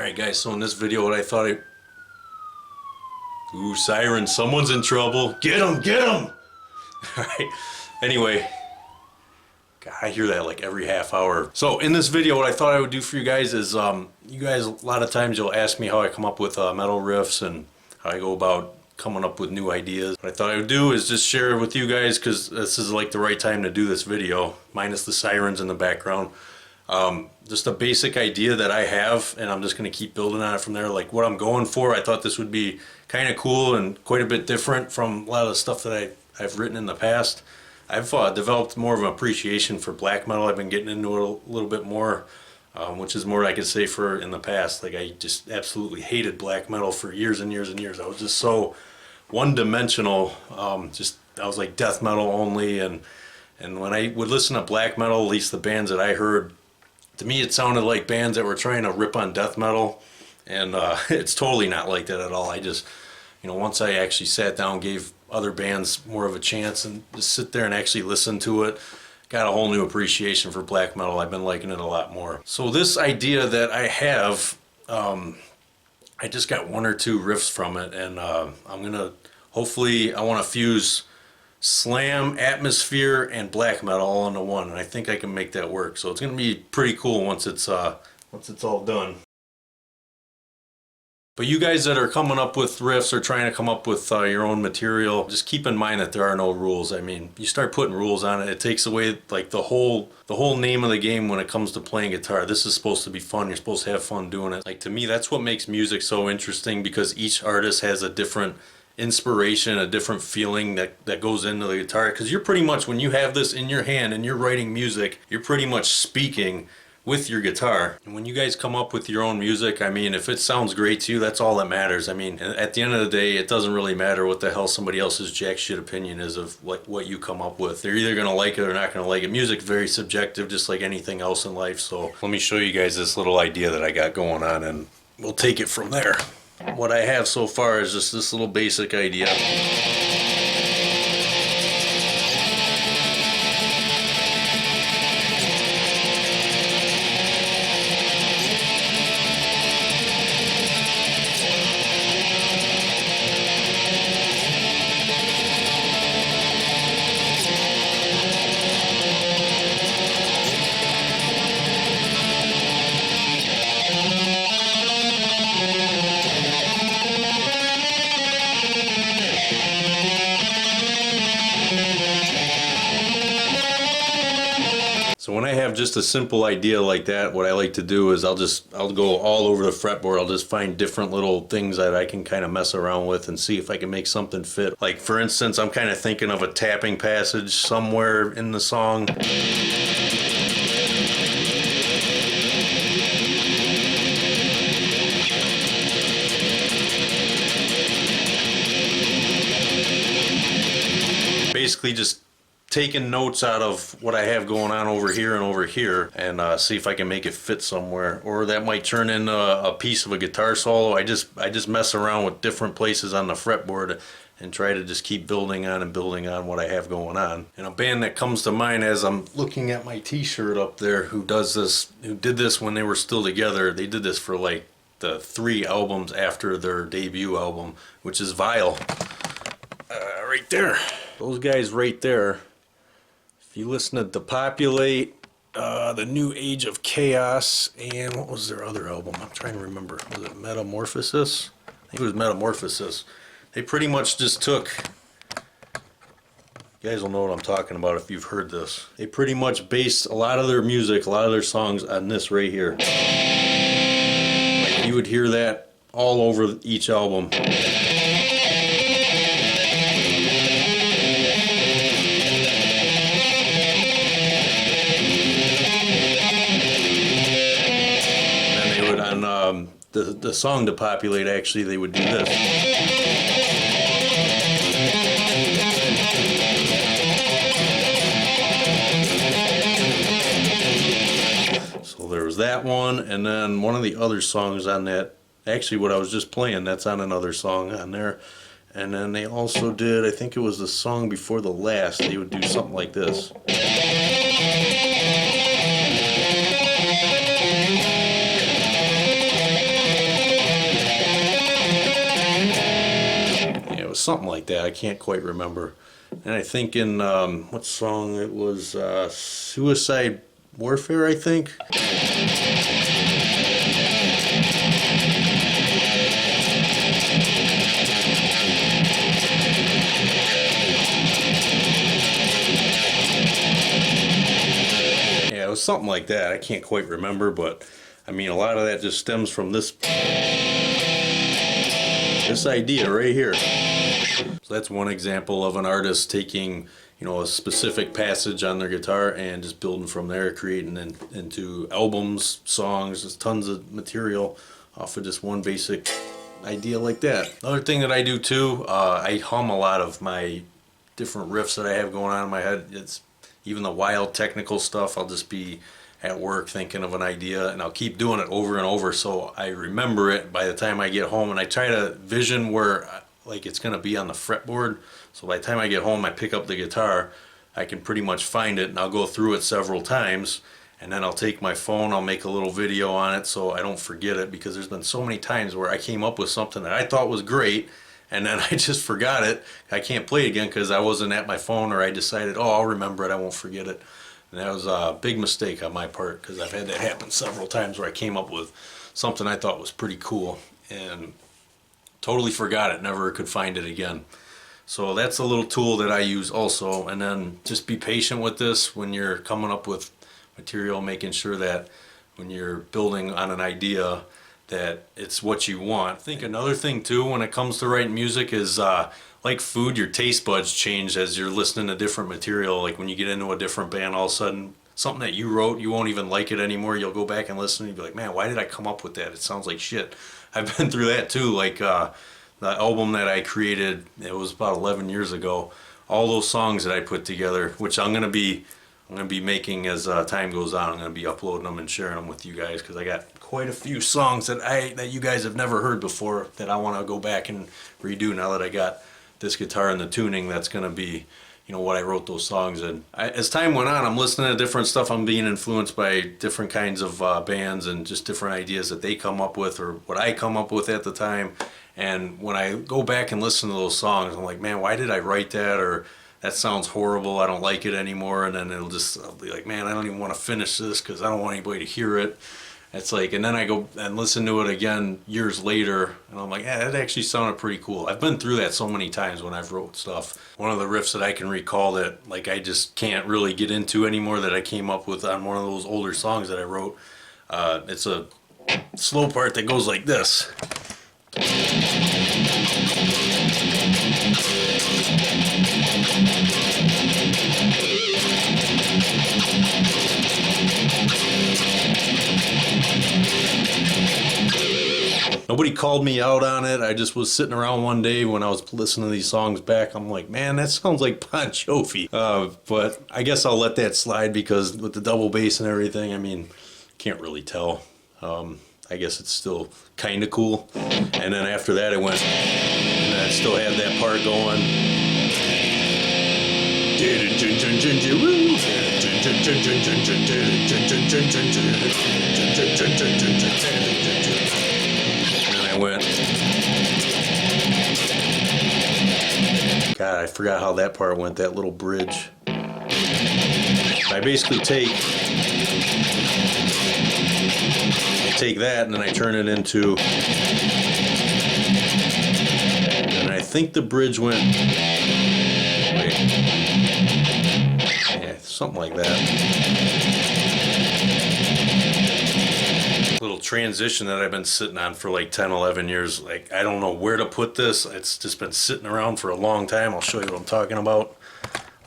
Alright guys, so in this video what I thought Ooh, siren, someone's in trouble. Get him, get him! Alright, anyway. God, I hear that like every half hour. So in this video what I thought I would do for you guys is, you guys a lot of times you'll ask me how I come up with metal riffs and how I go about coming up with new ideas. What I thought I would do is just share it with you guys because this is like the right time to do this video, minus the sirens in the background. Just a basic idea that I have, and I'm just going to keep building on it from there. Like what I'm going for, I thought this would be kind of cool and quite a bit different from a lot of the stuff that I've written in the past. I've developed more of an appreciation for black metal. I've been getting into it a little bit more, which is more I could say for in the past. Like I just absolutely hated black metal for years and years and years. I was just so one-dimensional. I was like death metal only, and when I would listen to black metal, at least the bands that I heard, to me it sounded like bands that were trying to rip on death metal, and it's totally not like that at all. I just, once I actually sat down, gave other bands more of a chance and just sit there and actually listen to it, got a whole new appreciation for black metal. I've been liking it a lot more. So this idea that I have, I just got one or two riffs from it, and I'm gonna, hopefully I want to fuse slam, atmosphere, and black metal all into one, and I think I can make that work. So it's gonna be pretty cool once it's all done. But you guys that are coming up with riffs or trying to come up with your own material, just keep in mind that there are no rules. I mean, you start putting rules on it, it takes away like the whole name of the game when it comes to playing guitar. This is supposed to be fun. You're supposed to have fun doing it. Like, to me, that's what makes music so interesting, because each artist has a different inspiration, a different feeling that goes into the guitar. Because you're pretty much, when you have this in your hand and you're writing music, you're pretty much speaking with your guitar. And when you guys come up with your own music, I mean, if it sounds great to you, that's all that matters. I mean, at the end of the day, it doesn't really matter what the hell somebody else's jack shit opinion is of what you come up with. They're either gonna like it or not gonna like it. Music's very subjective, just like anything else in life. So let me show you guys this little idea that I got going on, and we'll take it from there. What I have so far is just this little basic idea. So when I have just a simple idea like that, what I like to do is I'll go all over the fretboard. I'll just find different little things that I can kind of mess around with and see if I can make something fit. Like, for instance, I'm kind of thinking of a tapping passage somewhere in the song. Basically just taking notes out of what I have going on over here and see if I can make it fit somewhere. Or that might turn into a piece of a guitar solo. I just mess around with different places on the fretboard and try to just keep building on what I have going on. And a band that comes to mind as I'm looking at my t-shirt up there who did this when they were still together. They did this for like the 3 albums after their debut album, which is Vile. Right there. Those guys right there. If you listen to Depopulate, The New Age of Chaos, and what was their other album? I'm trying to remember. Was it Metamorphosis? I think it was Metamorphosis. They pretty much just took... You guys will know what I'm talking about if you've heard this. They pretty much based a lot of their music, a lot of their songs on this right here. Like, you would hear that all over each album. The song Depopulate, actually, they would do this. So there was that one, and then one of the other songs on that, actually what I was just playing, that's on another song on there. And then they also did, I think it was the song before the last, they would do something like this. something like that. I can't quite remember. And I think in what song it was, Suicide Warfare, I think. Yeah, it was something like that. I can't quite remember, but I mean, a lot of that just stems from this idea right here. So that's one example of an artist taking, you know, a specific passage on their guitar and just building from there, creating into albums, songs, just tons of material off of just one basic idea like that. Another thing that I do too, I hum a lot of my different riffs that I have going on in my head. It's even the wild technical stuff. I'll just be at work thinking of an idea and I'll keep doing it over and over so I remember it by the time I get home, and I try to vision where like it's gonna be on the fretboard, so by the time I get home I pick up the guitar, I can pretty much find it, and I'll go through it several times, and then I'll take my phone, I'll make a little video on it so I don't forget it, because there's been so many times where I came up with something that I thought was great and then I just forgot it. I can't play it again because I wasn't at my phone, or I decided, oh, I'll remember it, I won't forget it. And that was a big mistake on my part, because I've had that happen several times where I came up with something I thought was pretty cool and totally forgot it, never could find it again. So that's a little tool that I use also. And then just be patient with this when you're coming up with material, making sure that when you're building on an idea that it's what you want. I think another thing too when it comes to writing music is like food, your taste buds change as you're listening to different material. Like when you get into a different band, all of a sudden something that you wrote, you won't even like it anymore. You'll go back and listen and you'll be like, man, why did I come up with that? It sounds like shit. I've been through that too. Like the album that I created, it was about 11 years ago. All those songs that I put together, which I'm gonna be making as time goes on. I'm gonna be uploading them and sharing them with you guys, because I got quite a few songs that you guys have never heard before that I want to go back and redo now that I got this guitar and the tuning. That's gonna be, you know, what I wrote those songs in. As time went on, I'm listening to different stuff. I'm being influenced by different kinds of bands and just different ideas that they come up with or what I come up with at the time. And when I go back and listen to those songs, I'm like, man, why did I write that? Or that sounds horrible, I don't like it anymore. And then I'll be like, man, I don't even want to finish this because I don't want anybody to hear it. It's like, and then I go and listen to it again years later, and I'm like, yeah, that actually sounded pretty cool. I've been through that so many times when I've wrote stuff. One of the riffs that I can recall that like I just can't really get into anymore that I came up with on one of those older songs that I wrote. It's a slow part that goes like this. Nobody called me out on it. I just was sitting around one day when I was listening to these songs back. I'm like, man, that sounds like Bon Jovi. But I guess I'll let that slide because with the double bass and everything, I mean, can't really tell. I guess it's still kind of cool. And then after that, it went, and I still had that part going. And I went. God, I forgot how that part went, that little bridge. I basically take that and then I turn it into, and I think the bridge went, wait, yeah, something like that. Little transition that I've been sitting on for like 10, 11 years. Like, I don't know where to put this. It's just been sitting around for a long time. I'll show you what I'm talking about.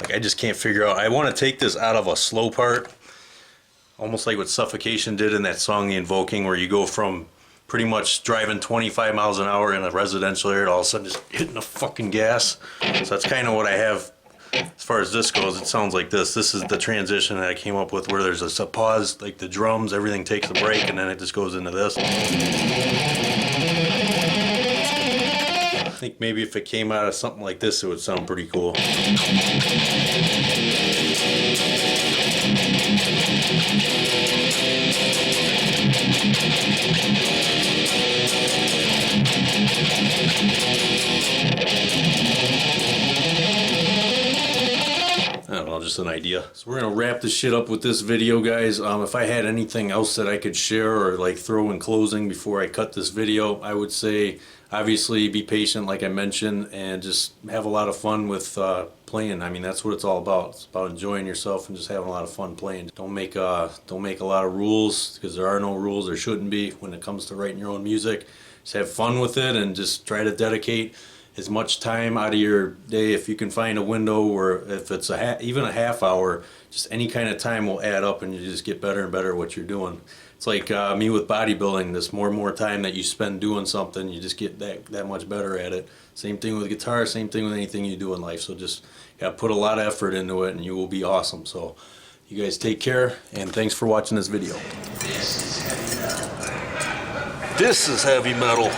Like, I just can't figure out. I want to take this out of a slow part. Almost like what Suffocation did in that song, The Invoking, where you go from pretty much driving 25 miles an hour in a residential area to all of a sudden just hitting the fucking gas. So that's kind of what I have as far as this goes. It sounds like this. This is the transition that I came up with, where there's a pause, like the drums, everything takes a break, and then it just goes into this. I think maybe if it came out of something like this, it would sound pretty cool. just an idea. So we're gonna wrap this shit up with this video, guys. If I had anything else that I could share or like throw in closing before I cut this video, I would say obviously be patient, like I mentioned, and just have a lot of fun with playing. I mean, that's what it's all about. It's about enjoying yourself and just having a lot of fun playing. Don't make a lot of rules, because there are no rules. There shouldn't be when it comes to writing your own music. Just have fun with it and just try to dedicate as much time out of your day, if you can find a window, or if it's even a half hour, just any kind of time will add up, and you just get better and better at what you're doing. It's like me with bodybuilding. This more and more time that you spend doing something, you just get that much better at it. Same thing with guitar, same thing with anything you do in life. So just gotta put a lot of effort into it and you will be awesome. So you guys take care, and thanks for watching this video. This is heavy metal.